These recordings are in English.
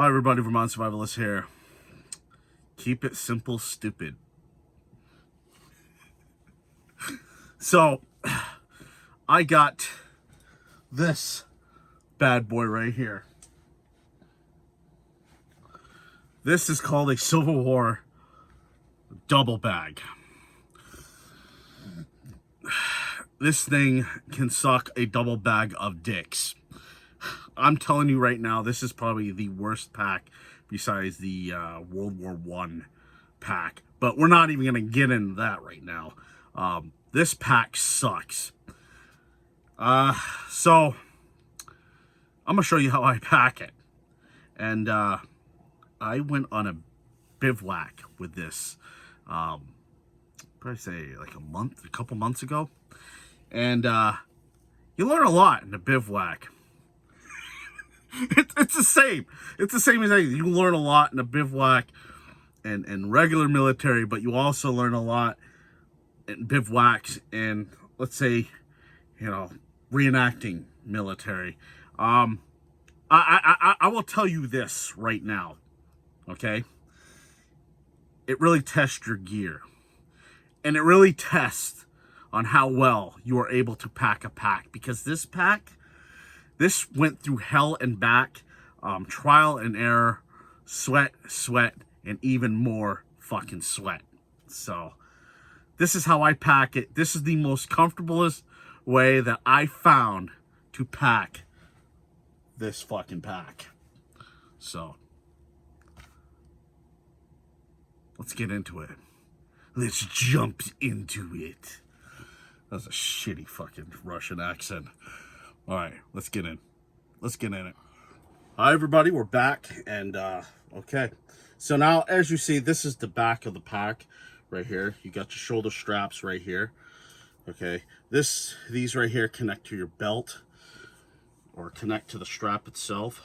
Hi everybody, Vermont Survivalist here. Keep it simple, stupid. So, I got this bad boy right here. This is called a Civil War double bag. This thing can suck a double bag of dicks. I'm telling you right now, this is probably the worst pack besides the World War I pack. But we're not even going to get into that right now. This pack sucks. So, I'm going to show you how I pack it. And I went on a bivouac with this, probably say like a couple months ago. And you learn a lot in the bivouac. It's the same. It's the same as anything. You learn a lot in a bivouac and regular military, but you also learn a lot in bivouacs and, let's say, reenacting military. I will tell you this right now, okay? It really tests your gear. And it really tests on how well you are able to pack a pack. Because this pack, this went through hell and back, trial and error, sweat, and even more fucking sweat. So, this is how I pack it. This is the most comfortablest way that I found to pack this fucking pack. So, let's get into it. Let's jump into it. That's a shitty fucking Russian accent. All right, let's get in. Let's get in it. Hi, everybody. We're back. And, okay. So now, as you see, this is the back of the pack right here. You got your shoulder straps right here. Okay. These right here connect to your belt or connect to the strap itself.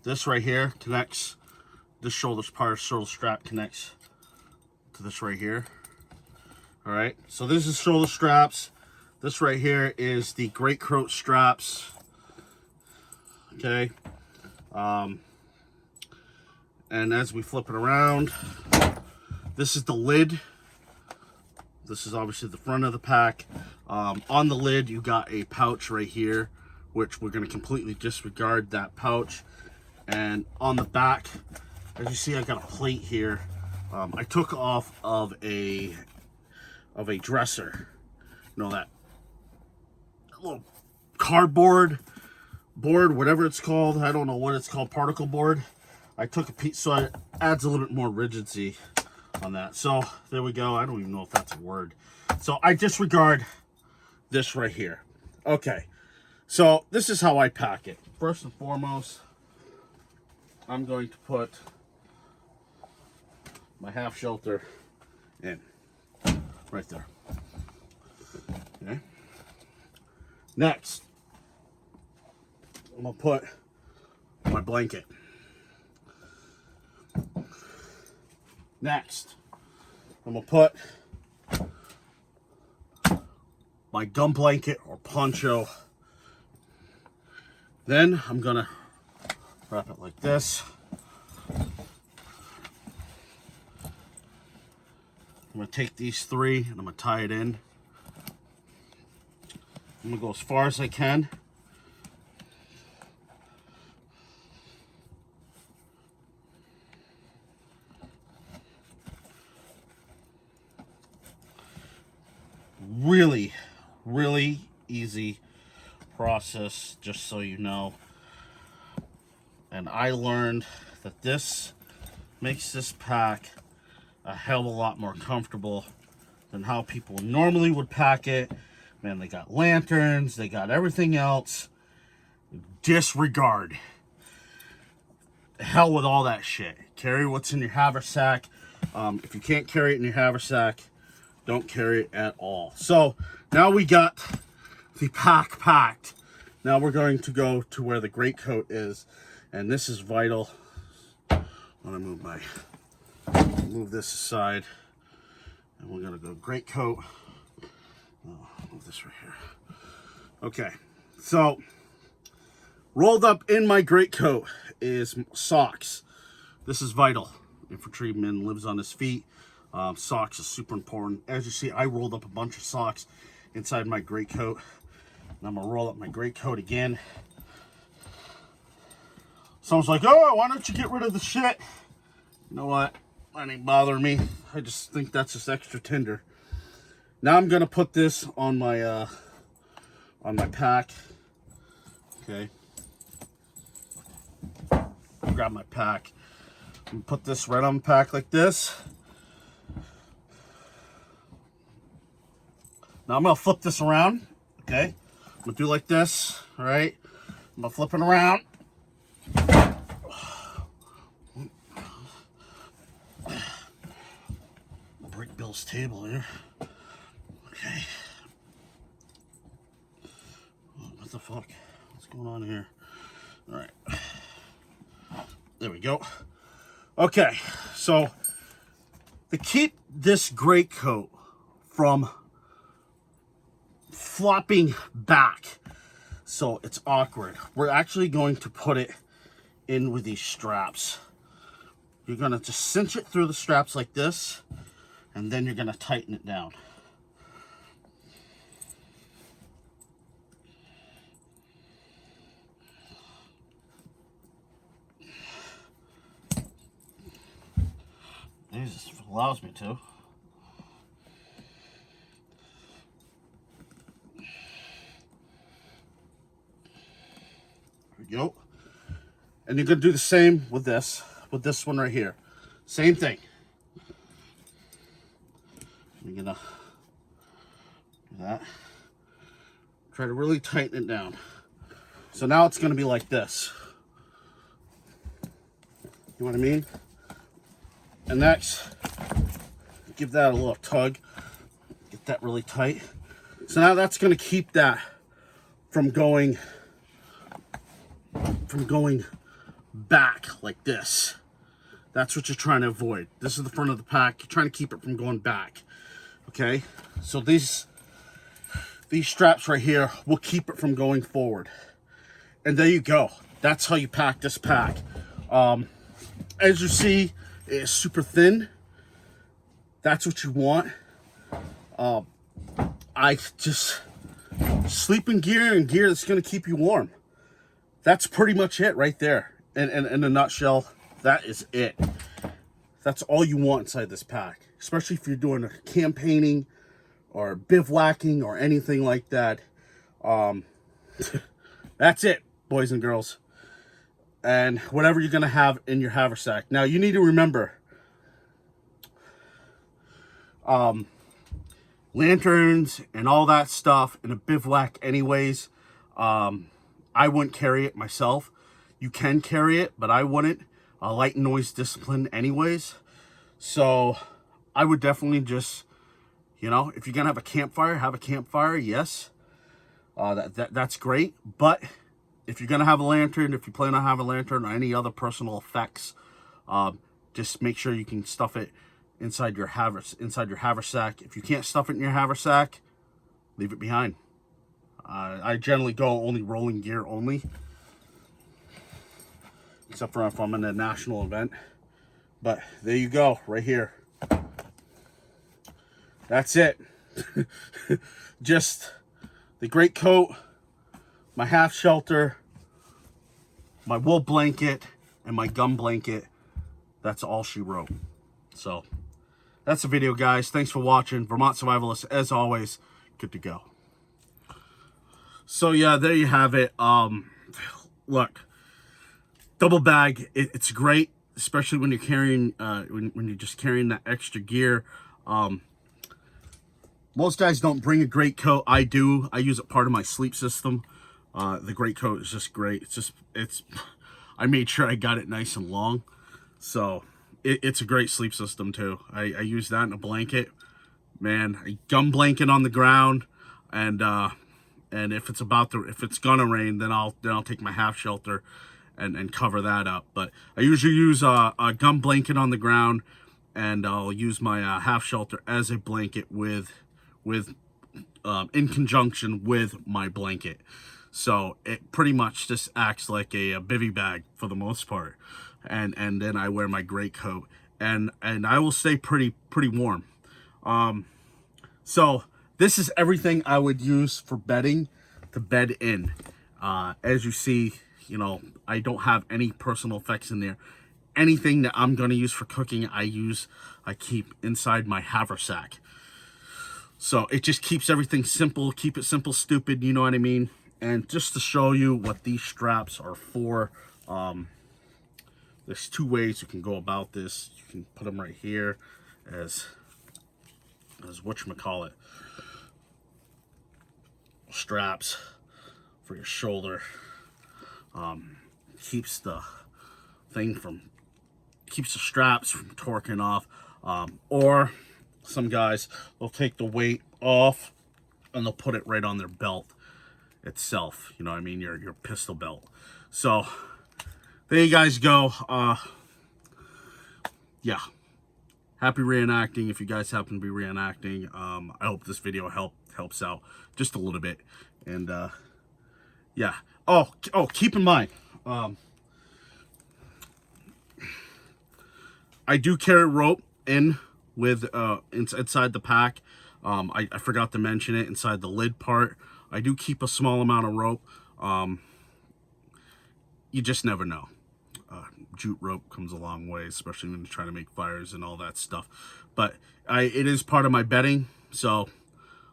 This right here connects, this shoulder strap connects to this right here. All right. So this is shoulder straps. This right here is the greatcoat straps. Okay. And as we flip it around, this is the lid. This is obviously the front of the pack. On the lid, you got a pouch right here, which we're going to completely disregard that pouch. And on the back, as you see, I got a plate here. I took off of a dresser. You know, that little cardboard board, whatever it's called. I don't know what it's called, particle board. I took a piece, so it adds a little bit more rigidity on that. So there we go. I don't even know if that's a word. So I disregard this right here. Okay. So this is how I pack it. First and foremost, I'm going to put my half shelter in right there. Okay. Next, I'm gonna put my blanket. Next, I'm gonna put my gum blanket or poncho. Then I'm gonna wrap it like this. I'm gonna take these three and I'm gonna tie it in. I'm gonna go as far as I can. Really easy process, just so you know. And I learned that this makes this pack a hell of a lot more comfortable than how people normally would pack it. Man, they got lanterns, they got everything else. Disregard. Hell with all that shit. Carry what's in your haversack. If you can't carry it in your haversack, don't carry it at all. So now we got the pack packed. Now we're going to go to where the greatcoat is, and this is vital. I'm gonna move this aside, and we're gonna go greatcoat. Oh, move this right here. Okay, so Rolled up in my greatcoat is socks. This is vital. Infantryman lives on his feet. Socks is super important. As you see, I rolled up a bunch of socks inside my greatcoat. And I'm gonna roll up my greatcoat again. Someone's like, oh, why don't you get rid of the shit? You know what? That ain't bothering me. I just think that's just extra tender. Now I'm gonna put this on my pack. Okay. Grab my pack and put this right on the pack like this. Now I'm gonna flip this around. Okay. I'm gonna do like this. All right. I'm gonna flip it around. Break Bill's table here. Okay. What the fuck? What's going on here? All right. There we go. Okay, so to keep this greatcoat from flopping back so it's awkward, we're actually going to put it in with these straps. You're gonna just cinch it through the straps like this, and then you're gonna tighten it down. Jesus, allows me to. There we go. And you're gonna do the same with this one right here. Same thing. You're gonna do that. Try to really tighten it down. So now it's gonna be like this. You know what I mean? And next, give that a little tug. Get that really tight. So now that's gonna keep that from going back like this. That's what you're trying to avoid. This is the front of the pack. You're trying to keep it from going back. Okay? So these straps right here will keep it from going forward. And there you go. That's how you pack this pack. As you see, it's super thin. That's what you want. I just sleeping gear and gear that's going to keep you warm. That's pretty much it right there. And in a nutshell, that is it. That's all you want inside this pack, especially if you're doing a campaigning or bivouacking or anything like that. That's it, boys and girls. And whatever you're going to have in your haversack. Now, you need to remember, lanterns and all that stuff in a bivouac anyways, I wouldn't carry it myself. You can carry it, but I wouldn't. Light and noise discipline anyways. So I would definitely just, you know, if you're going to have a campfire, yes. That's great. But if you're going to have a lantern, if you plan on having a lantern or any other personal effects, just make sure you can stuff it inside your haversack. If you can't stuff it in your haversack, leave it behind. I generally go only rolling gear only, except for if I'm in a national event. But there you go, right here. That's it. Just the greatcoat, my half shelter, my wool blanket, and my gum blanket. That's all she wrote. So that's the video, guys. Thanks for watching. Vermont Survivalist, as always, good to go. So yeah, there you have it. Look, double bag, it's great, especially when you're carrying when you're just carrying that extra gear. Most guys don't bring a greatcoat. I do. I use it part of my sleep system. The greatcoat is just great. I made sure I got it nice and long, so it's a great sleep system too. I use that in a blanket, man. A gum blanket on the ground, and if it's gonna rain, then I'll take my half shelter and cover that up. But I usually use a gum blanket on the ground, and I'll use my half shelter as a blanket in conjunction with my blanket. So it pretty much just acts like a bivy bag for the most part. And then I wear my greatcoat, and I will stay pretty warm. So this is everything I would use for bedding to bed in. As you see, you know, I don't have any personal effects in there. Anything that I'm going to use for cooking, I keep inside my haversack. So it just keeps everything simple. Keep it simple, stupid, you know what I mean? And just to show you what these straps are for, there's two ways you can go about this. You can put them right here as whatchamacallit, straps for your shoulder. Keeps the straps from torquing off. Or some guys will take the weight off and they'll put it right on their belt itself. You know what I mean? Your pistol belt. So there you guys go. Yeah. Happy reenacting if you guys happen to be reenacting. I hope this video helps out just a little bit. And yeah. Oh, keep in mind, I do carry rope in with inside the pack. I forgot to mention it, inside the lid part. I do keep a small amount of rope. You just never know. Jute rope comes a long way, especially when you're trying to make fires and all that stuff. But it is part of my bedding, so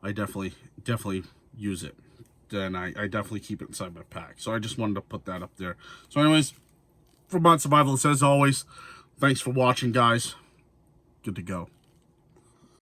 I definitely use it. Then I definitely keep it inside my pack. So I just wanted to put that up there. So anyways, for Mod Survivalist, as always, thanks for watching, guys. Good to go.